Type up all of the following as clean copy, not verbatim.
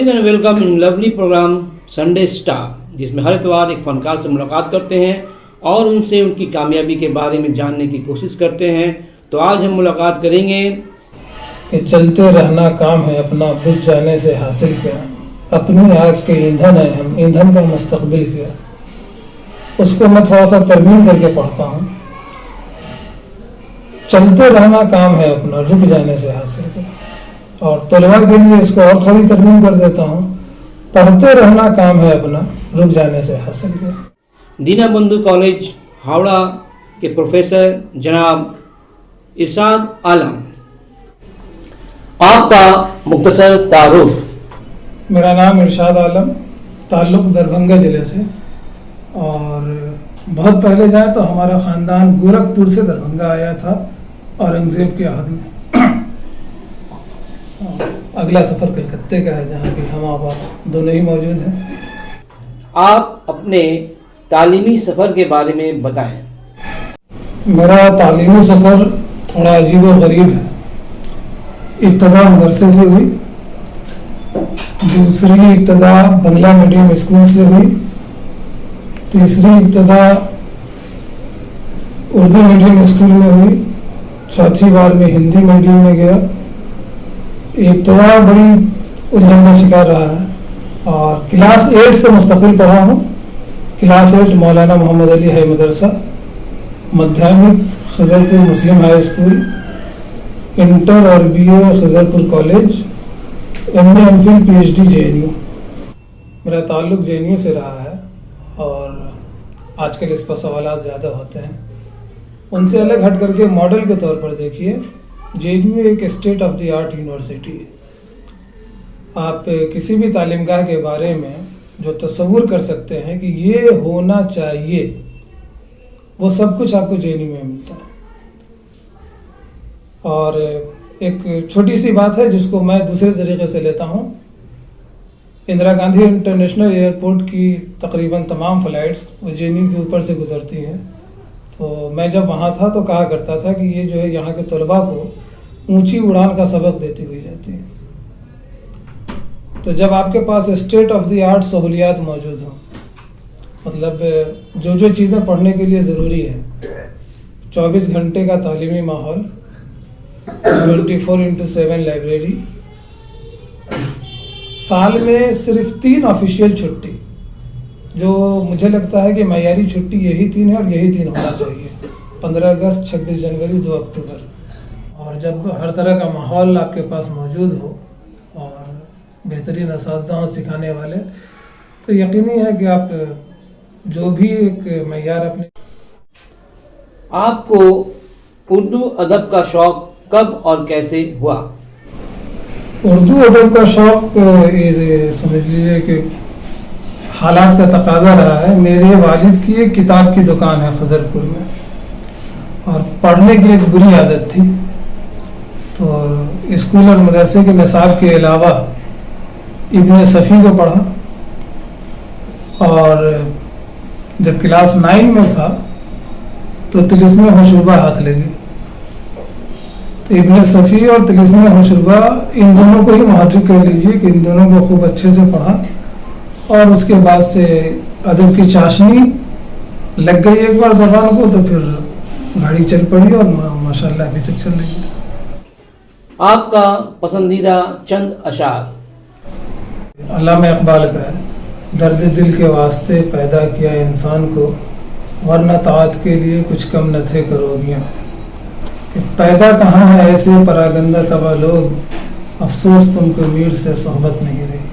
Saeed and welcome in lovely program Sunday Star, जिसमें हर इतवार एक फनकार से मुलाकात करते हैं और उनसे उनकी कामयाबी के बारे में जानने की कोशिश करते हैं। तो आज हम मुलाकात करेंगे कि चलते रहना काम है अपना, बुझ जाने से हासिल किया, अपनी आग के ईंधन है हम, ईंधन का मुस्तकबिल किया। उसको मैं थोड़ा सा तरमीम करके पढ़ता हूँ। चलते रहना काम है अपना, रुक जाने से हासिल किया। और तलबा के लिए इसको और थोड़ी तरमीम कर देता हूँ, पढ़ते रहना काम है अपना, रुक जाने से हासिल किया। दीना बंधु कॉलेज हावड़ा के प्रोफेसर जनाब इरशाद आलम, आपका मुख्तसर तारुफ। मेरा नाम इरशाद आलम, ताल्लुक़ दरभंगा ज़िले से, और बहुत पहले जाए तो हमारा ख़ानदान गोरखपुर से दरभंगा आया था औरंगज़ेब के अहद में। अगला सफ़र कलकत्ते का है, जहाँ कि हम आप दोनों ही मौजूद हैं। आप अपने तालीमी सफ़र के बारे में बताएं। मेरा तालीमी सफ़र थोड़ा अजीब व गरीब है। इब्तदा मदरसे से हुई, दूसरी इब्तदा बंगला मीडियम स्कूल से हुई, तीसरी इब्तदा उर्दू मीडियम स्कूल में हुई, चौथी बार में हिंदी मीडियम में गया। इब्तदा बड़ी उलझन का शिकार रहा है और क्लास 8 से मुस्तकिल पढ़ा हूँ। क्लास 8 मौलाना मोहम्मद अली हाई मदरसा, माध्यमिक Khajarpur Muslim high school, inter और BA Khajarpur college, MA MPhil PhD JNU। मेरा ताल्लुक़ JNU से रहा है और आजकल इस पर सवालात ज़्यादा होते हैं। उनसे अलग हट करके मॉडल के तौर पर देखिए, JNU एक state of the art university है। आप किसी भी तालीमगाह के बारे में जो तस्वुर कर सकते हैं कि ये होना चाहिए, वो सब कुछ आपको JNU में मिलता है। और एक छोटी सी बात है जिसको मैं दूसरे तरीके से लेता हूँ। इंदिरा गांधी इंटरनेशनल एयरपोर्ट की तकरीबन तमाम फ़्लाइट्स वो JNU के ऊपर से गुज़रती हैं। तो मैं जब वहाँ था तो कहा करता था कि ये जो है यहाँ के तलबा को ऊंची उड़ान का सबक देती हुई जाती है। तो जब आपके पास स्टेट ऑफ द आर्ट सहूलियात मौजूद हों, मतलब जो जो चीज़ें पढ़ने के लिए ज़रूरी है, 24 घंटे का तालीमी माहौल, 24x7 लाइब्रेरी, साल में सिर्फ 3 ऑफिशियल छुट्टी, जो मुझे लगता है कि मयारी छुट्टी यही 3 है और यही 3 होना चाहिए, 15 अगस्त, 26 जनवरी, 2 अक्टूबर। और जब हर तरह का माहौल आपके पास मौजूद हो और बेहतरीन असातिज़ा हों सिखाने वाले, तो यकीनी है कि आप जो भी एक मयार अपने। आपको उर्दू अदब का शौक़ कब और कैसे हुआ? उर्दू अदब का शौक़ समझ लीजिए कि हालात का तकाजा रहा है। मेरे वालिद की एक किताब की दुकान है खजरपुर में, और पढ़ने की एक बुरी आदत थी। तो स्कूल और मदरसे के निसाब के अलावा इब्न सफ़ी को पढ़ा, और जब क्लास 9 में था तो तिलिस्म हुशुबा हाथ लगी। तो इब्न सफ़ी और तिलिस्म हुशुबा, इन दोनों को ही मुहर्रिक कर लीजिए कि इन दोनों को खूब अच्छे से पढ़ा, और उसके बाद से अदब की चाशनी लग गई एक बार ज़बान को, तो फिर गाड़ी चल पड़ी और माशाल्लाह अभी तक चल रही है। आपका पसंदीदा चंद अशार? अल्लामा इकबाल का है, दर्द दिल के वास्ते पैदा किया इंसान को, वरना ताअत के लिए कुछ कम न थे करोगियाँ। पैदा कहाँ है ऐसे परागंदा तबा लोग, अफसोस तुमको मीर से सोहबत नहीं रही।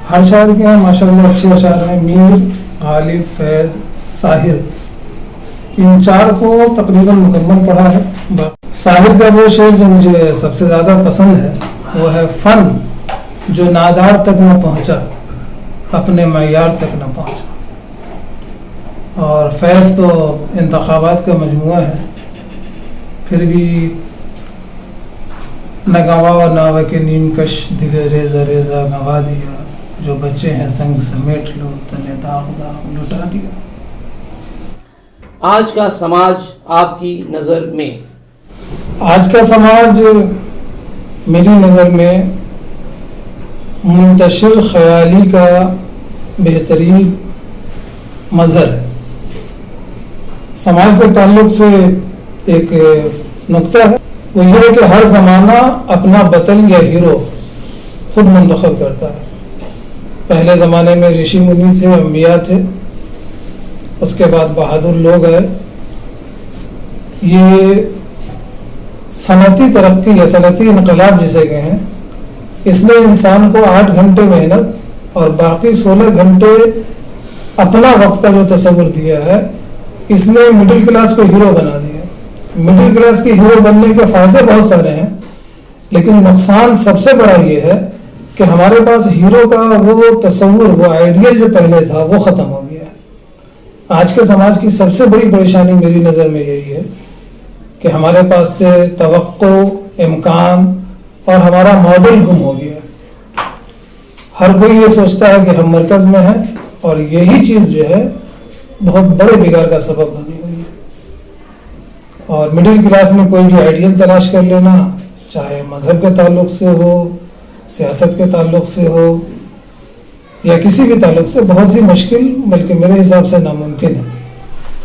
हर शायर के यहाँ माशाल्लाह अच्छे अशार हैं। मीर, गालिब, फैज़, साहिर, इन 4 को तकरीबन मुकम्मल पढ़ा है। साहिर का वो शेर जो मुझे सबसे ज़्यादा पसंद है वो है, फ़न जो नादार तक न पहुँचा, अपने मयार तक न पहुँचा। और फैज़ तो इंतखाबात का मजमुआ है, फिर भी न गवा व नावा के नीमकश दिले रेज़ा रेज़ा गवा दिया, जो बच्चे हैं संग समेट लो, तने दाग दाग लुटा दिया। आज का समाज आपकी नज़र में? आज का समाज मेरी नज़र में منتشر خیالی کا بہترین مظہر ہے. سماج کے تعلق سے ایک نقطہ ہے، وہ یہ ہے کہ ہر زمانہ اپنا بطل یا ہیرو خود منتخب کرتا ہے. پہلے زمانے میں رشی منی تھے، انبیاء تھے، اس کے بعد بہادر لوگ ہیں. یہ صنعتی ترقی یا صنعتی انقلاب جسے کہیں، اس نے انسان کو 8 گھنٹے محنت اور باقی 16 گھنٹے اپنا وقت کا جو تصور دیا ہے، اس نے مڈل کلاس کو ہیرو بنا دیا. مڈل کلاس کے ہیرو بننے کے فائدے بہت سارے ہیں، لیکن نقصان سب سے بڑا یہ ہے کہ ہمارے پاس ہیرو کا وہ تصور، وہ آئیڈیل جو پہلے تھا، وہ ختم ہو گیا. آج کے سماج کی سب سے بڑی پریشانی میری نظر میں یہی ہے کہ ہمارے پاس سے توقع، امکان اور ہمارا ماڈل گم ہو گیا. ہر کوئی یہ سوچتا ہے کہ ہم مرکز میں ہیں، اور یہی چیز جو ہے بہت بڑے بگاڑ کا سبب بنی ہوئی ہے. اور مڈل کلاس میں کوئی بھی آئیڈیل تلاش کر لینا، چاہے مذہب کے تعلق سے ہو، سیاست کے تعلق سے ہو، یا کسی بھی تعلق سے، بہت ہی مشکل، بلکہ میرے حساب سے ناممکن ہے.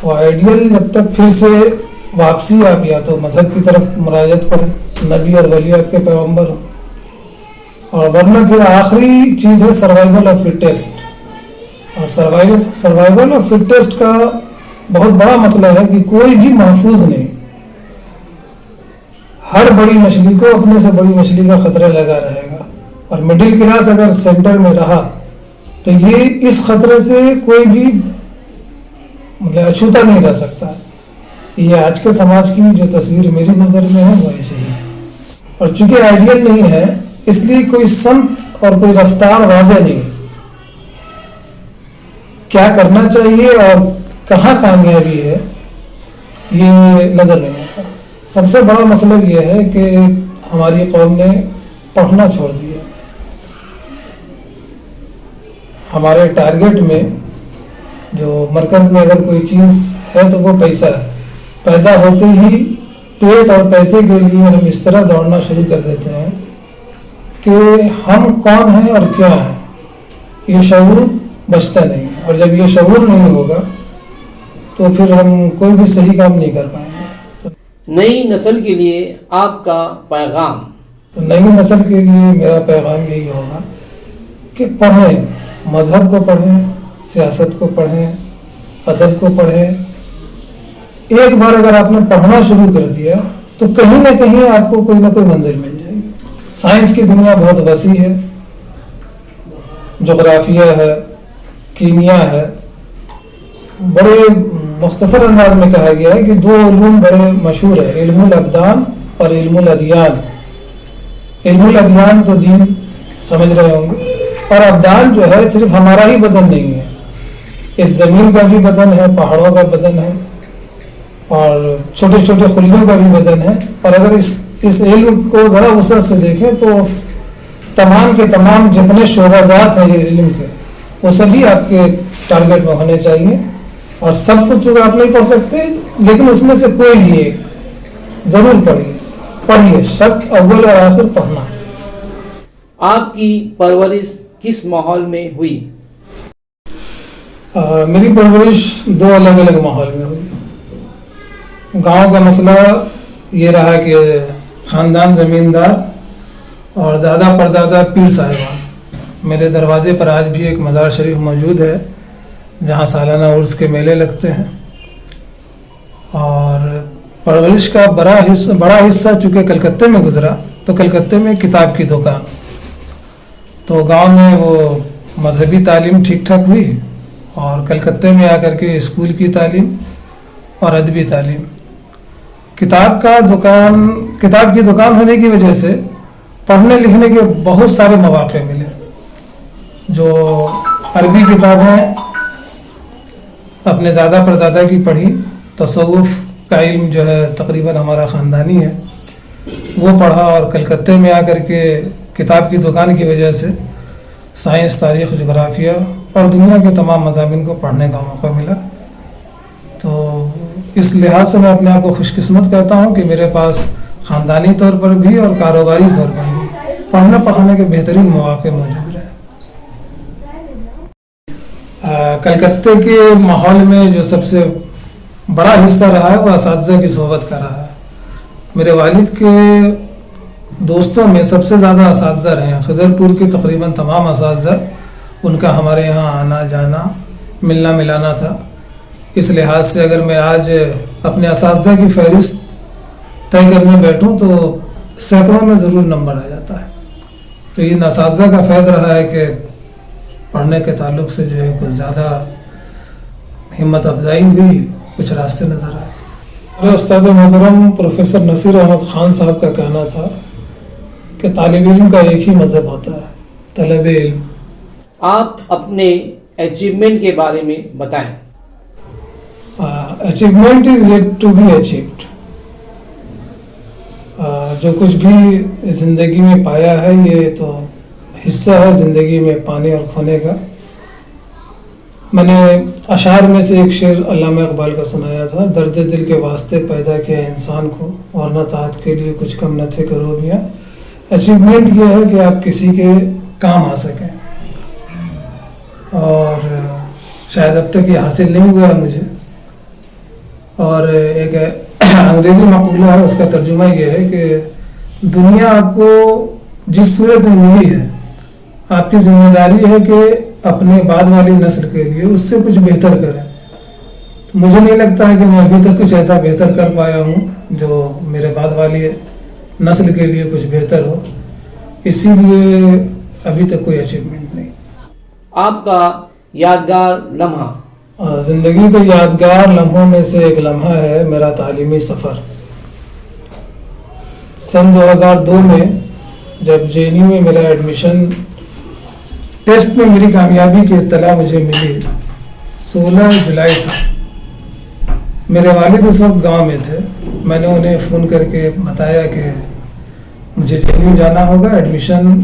وہ آئیڈیل جب تک پھر سے واپسی آپ یا تو مذہب کی طرف مراجعت کریں، نبی اور ولی آپ کے پیغمبر ہو، اور ورنہ پھر آخری چیز ہے سروائیول آف فٹیسٹ. اور سروائیول آف فٹیسٹ کا بہت بڑا مسئلہ ہے کہ کوئی بھی محفوظ نہیں. ہر بڑی مچھلی کو اپنے سے بڑی مچھلی کا خطرہ لگا رہے گا، اور مڈل کلاس اگر سینٹر میں رہا تو یہ اس خطرے سے کوئی بھی اچھوتا نہیں رہ سکتا. یہ آج کے سماج کی جو تصویر میری نظر میں ہے وہ ایسی ہی ہے. اور چونکہ آئیڈیل نہیں ہے، اس لیے کوئی سمت اور کوئی رفتار واضح نہیں ہے. کیا کرنا چاہیے اور کہاں کامیابی ہے یہ نظر نہیں آتا. سب سے بڑا مسئلہ یہ ہے کہ ہماری قوم نے پڑھنا چھوڑ دیا. ہمارے ٹارگٹ میں جو مرکز میں اگر کوئی چیز ہے تو وہ پیسہ ہے. پیدا ہوتے ہی پیٹ اور پیسے کے لیے ہم اس طرح دوڑنا شروع کر دیتے ہیں کہ ہم کون ہیں اور کیا ہیں، یہ شعور بچتا نہیں. اور جب یہ شعور نہیں ہوگا تو پھر ہم کوئی بھی صحیح کام نہیں کر پائیں گے. نئی نسل کے لیے آپ کا پیغام؟ تو نئی نسل کے لیے میرا پیغام یہی ہوگا کہ پڑھیں، مذہب کو پڑھیں، سیاست کو پڑھیں، ادب کو پڑھیں. ایک بار اگر آپ نے پڑھنا شروع کر دیا تو کہیں نہ کہیں آپ کو کوئی نہ کوئی منزل مل جائے گی. سائنس کی دنیا بہت وسیع ہے، جغرافیہ ہے، کیمیا ہے. بڑے مختصر انداز میں کہا گیا ہے کہ 2 علوم بڑے مشہور ہیں، علم الابدان اور علم الادیان. علم الادیان تو دین سمجھ رہے ہوں گے، اور ابدان جو ہے صرف ہمارا ہی بدن نہیں ہے، اس زمین کا بھی بدن ہے، پہاڑوں کا بدن ہے، اور چھوٹے چھوٹے خلیوں کا بھی بدن ہے. اور اگر اس علم کو ذرا وسعت سے دیکھیں تو تمام کے تمام جتنے شعبہ جات ہیں یہ علم کے، وہ سبھی آپ کے ٹارگٹ میں ہونے چاہیے. اور سب کچھ جو آپ نہیں پڑھ سکتے، لیکن اس میں سے کوئی بھی ایک ضرور پڑھیے. شرط اول اور آخر پڑھنا. آپ کی پرورش کس ماحول میں ہوئی؟ میری پرورش 2 الگ الگ ماحول میں ہوئی. گاؤں کا مسئلہ یہ رہا کہ خاندان زمیندار اور دادا پردادا پیر صاحبان. میرے دروازے پر آج بھی ایک مزار شریف موجود ہے جہاں سالانہ عرس کے میلے لگتے ہیں. اور پرورش کا بڑا حصہ چونکہ کلکتے میں گزرا تو کلکتے میں کتاب کی دکان، تو گاؤں میں وہ مذہبی تعلیم ٹھیک ٹھاک ہوئی، اور کلکتے میں آ کر کے اسکول کی تعلیم اور ادبی تعلیم. کتاب کی دکان ہونے کی وجہ سے پڑھنے لکھنے کے بہت سارے مواقع ملے. جو عربی کتابیں اپنے دادا پردادا کی پڑھی، تصوف کا علم جو ہے تقریباً ہمارا خاندانی ہے، وہ پڑھا. اور کلکتے میں آ کر کے کتاب کی دکان کی وجہ سے سائنس، تاریخ، جغرافیہ اور دنیا کے تمام مضامین کو پڑھنے کا موقع ملا. تو اس لحاظ سے میں اپنے آپ کو خوش قسمت کہتا ہوں کہ میرے پاس خاندانی طور پر بھی اور کاروباری طور پر بھی पढ़ने पढ़ाने के बेहतरीन मौके मौजूद रहे। कलकत्ते के माहौल में जो सबसे बड़ा हिस्सा रहा है वो असातिज़ा की सोहबत का रहा है। मेरे वालिद के दोस्तों में सबसे ज़्यादा असातिज़ा रहे हैं। खिज़रपुर के तकरीबन तमाम असातिज़ा उनका हमारे यहाँ आना जाना मिलना मिलाना था। इस लिहाज से अगर मैं आज अपने असातिज़ा की फहरिस्त तय करने बैठूं तो सैकड़ों में ज़रूर नंबर आ जाता है। तो इन असातिज़ा का फैज़ रहा है कि पढ़ने के ताल्लुक़ से जो है कुछ ज़्यादा हिम्मत अफजाई हुई, कुछ रास्ते नज़र आए। मेरे उस्ताद मोहतरम प्रोफेसर नसीर अहमद ख़ान साहब का कहना था कि तालिब इल्म का एक ही मज़हब होता है, तलब इल्म। आप अपने अचीवमेंट के बारे में बताएं। Achievement is yet to be achieved. जो कुछ भी ज़िंदगी में पाया है ये तो हिस्सा है ज़िंदगी में पाने और खोने का। मैंने अशार में से एक शेर अल्लामा इकबाल का सुनाया था, दर्द दिल के वास्ते पैदा किया इंसान को, वरना ताहत के लिए कुछ कम न थे करोबियाँ। अचीवमेंट ये है कि आप किसी के काम आ सकें, और शायद अब तक ये हासिल नहीं हुआ है मुझे। और एक अंग्रेज़ी मक़ूला है, उसका तर्जुमा ये है कि दुनिया आपको जिस सूरत में मिली है, आपकी ज़िम्मेदारी है कि अपने बाद वाली नस्ल के लिए उससे कुछ बेहतर करें। तो मुझे नहीं लगता है कि मैं अभी तक कुछ ऐसा बेहतर कर पाया हूँ जो मेरे बाद वाली नस्ल के लिए कुछ बेहतर हो, इसीलिए अभी तक कोई अचीवमेंट नहीं। आपका यादगार लम्हा? ज़िंदगी के यादगार लम्हों में से एक लम्हा है मेरा तालीमी सफ़र। सन 2002 में जब JNU में मेरा एडमिशन टेस्ट में मेरी कामयाबी की इत्तला मुझे मिली, 16 जुलाई था। मेरे वालिद उस वक्त गाँव में थे। मैंने उन्हें फ़ोन करके बताया कि मुझे JNU जाना होगा, एडमिशन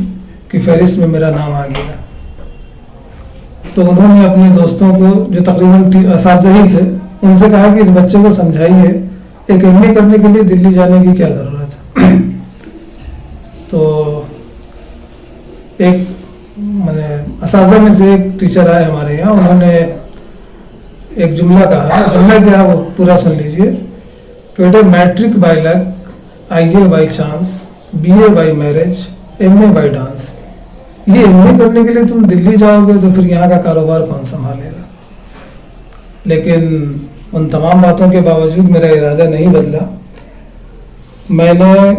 की फहरिस्त में मेरा नाम आ गया। तो उन्होंने अपने दोस्तों को जो तकरीबन असातिज़ा ही थे उनसे कहा कि इस बच्चे को समझाइए एक MA करने के लिए दिल्ली जाने की क्या ज़रूरत है। तो एक मैंने असातिज़ा में से एक टीचर आए हमारे यहाँ, उन्होंने एक जुमला कहा। जुमला क्या वो पूरा सुन लीजिए कि बेटे matric by luck, IA by chance, BA by marriage, MA by dance. ये MA करने के लिए तुम दिल्ली जाओगे तो फिर यहाँ का कारोबार कौन संभालेगा। लेकिन उन तमाम बातों के बावजूद मेरा इरादा नहीं बदला। मैंने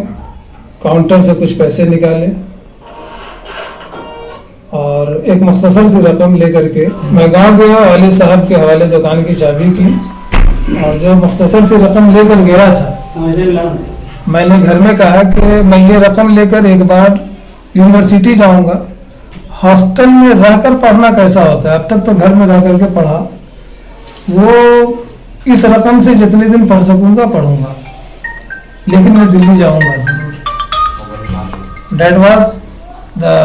काउंटर से कुछ पैसे निकाले और एक मुख्तसर सी रकम लेकर के मैं गांव गया। वालिद साहब के हवाले दुकान की चाबी की, और जो मुख्तसर सी रकम लेकर गया था, मैंने घर में कहा कि मैं ये रकम लेकर एक बार यूनिवर्सिटी जाऊंगा। हॉस्टल में रहकर पढ़ना कैसा होता है, अब तक तो घर में रह करके पढ़ा, वो इस रकम से जितने दिन पढ़ सकूंगा पढ़ूंगा, लेकिन मैं दिल्ली जाऊंगा जरूर। That was the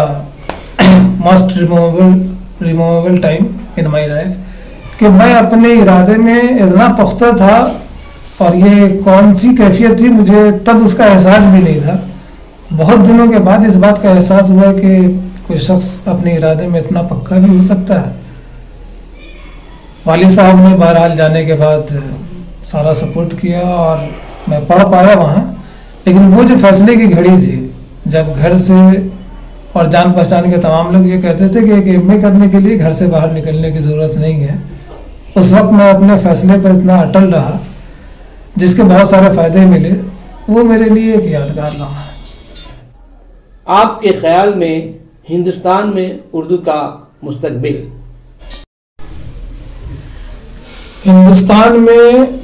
most removable time in my life कि मैं अपने इरादे में इतना पुख्ता था, और ये कौन सी कैफियत थी मुझे तब उसका एहसास भी नहीं था। बहुत दिनों के बाद इस बात का एहसास हुआ कि कोई शख्स अपने इरादे में इतना पक्का भी हो सकता है। वालिद साहब ने बहरहाल जाने के बाद सारा सपोर्ट किया और मैं पढ़ पाया वहाँ। लेकिन वो जो फैसले की घड़ी थी, जब घर से और जान पहचान के तमाम लोग ये कहते थे कि एक MA करने के लिए घर से बाहर निकलने की ज़रूरत नहीं है, उस वक्त मैं अपने फैसले पर इतना अटल रहा जिसके बहुत सारे फ़ायदे मिले। वो मेरे लिए एक यादगार लम्हा है। आपके ख्याल में हिंदुस्तान में उर्दू का मुस्तकबिल? हिंदुस्तान में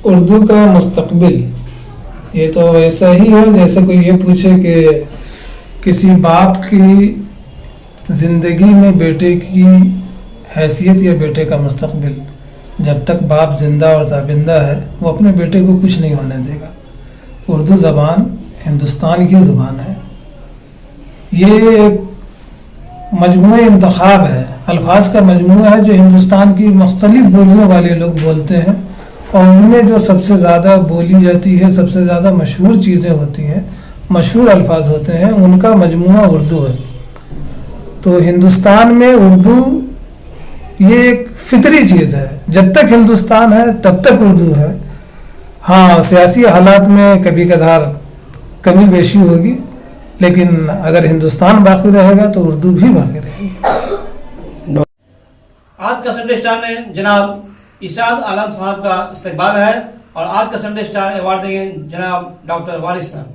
उर्दू का मुस्तकबिल ये तो ऐसा ही है जैसे कोई ये पूछे कि किसी बाप की ज़िंदगी में बेटे की हैसियत या बेटे का मुस्तकबिल। जब तक बाप ज़िंदा और ताबिंदा है वो अपने बेटे को कुछ नहीं होने देगा। उर्दू ज़बान हिंदुस्तान की ज़ुबान है। ये एक मजमूए इंतखाब है, अल्फाज का मजमूआ है जो हिंदुस्तान की मुख्तलिफ बोलियों वाले लोग बोलते हैं, और उनमें जो सबसे ज़्यादा बोली जाती है, सबसे ज़्यादा मशहूर चीज़ें होती हैं, مشہور الفاظ ہوتے ہیں ان کا مجموعہ اردو ہے. تو ہندوستان میں اردو یہ ایک فطری چیز ہے. جب تک ہندوستان ہے تب تک اردو ہے. ہاں سیاسی حالات میں کبھی کبھار کمی بیشی ہوگی, لیکن اگر ہندوستان باقی رہے گا تو اردو بھی باقی رہے گی. آج کا سنڈے اسٹار میں جناب ارشاد عالم صاحب کا استقبال ہے اور آج کا سنڈے اسٹار ایوارڈ دیں گے جناب ڈاکٹر وارث صاحب.